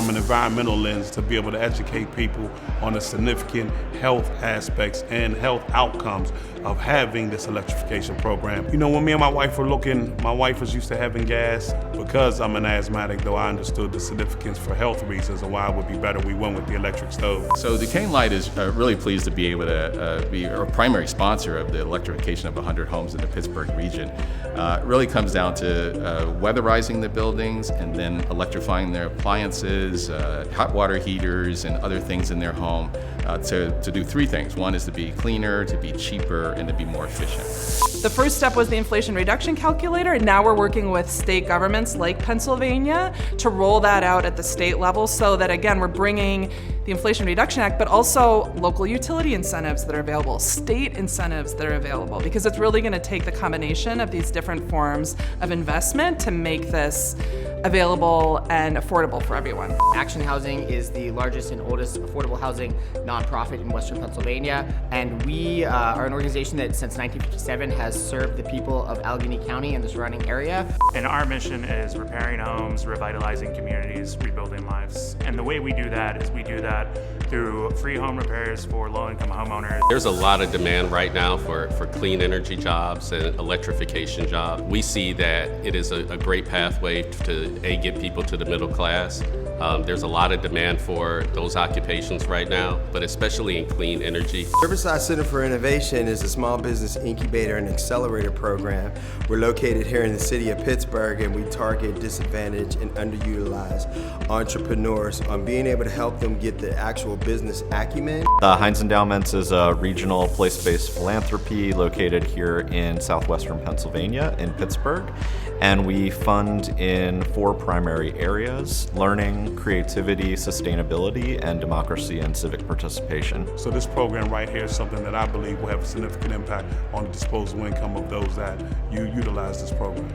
from an environmental lens to be able to educate people on the significant health aspects and health outcomes of having this electrification program. You know, when me and my wife were looking, my wife was used to having gas. Because I'm an asthmatic, though, I understood the significance for health reasons and why it would be better we went with the electric stove. So Duquesne Light is really pleased to be able to be a primary sponsor of the electrification of 100 homes in the Pittsburgh region. It really comes down to weatherizing the buildings and then electrifying their appliances, hot water heaters, and other things in their home to do three things. One is to be cleaner, to be cheaper, and to be more efficient. The first step was the inflation reduction calculator, and now we're working with state governments like Pennsylvania to roll that out at the state level so that, again, we're bringing the Inflation Reduction Act, but also local utility incentives that are available, state incentives that are available, because it's really going to take the combination of these different forms of investment to make this available and affordable for everyone. Action Housing is the largest and oldest affordable housing nonprofit in Western Pennsylvania, and we are an organization that since 1957 has served the people of Allegheny County and the surrounding area. And our mission is repairing homes, revitalizing communities, rebuilding lives. And the way we do that is we do that through free home repairs for low-income homeowners. There's a lot of demand right now for clean energy jobs and electrification jobs. We see that it is a great pathway to get people to the middle class. There's a lot of demand for those occupations right now, but especially in clean energy. Riverside Center for Innovation is a small business incubator and accelerator program. We're located here in the city of Pittsburgh, and we target disadvantaged and underutilized entrepreneurs on being able to help them get the actual business acumen. The Heinz Endowments is a regional place-based philanthropy located here in southwestern Pennsylvania in Pittsburgh, and we fund in 4 primary areas: learning, creativity, sustainability, and democracy and civic participation. So this program right here is something that I believe will have a significant impact on the disposable income of those that utilize this program.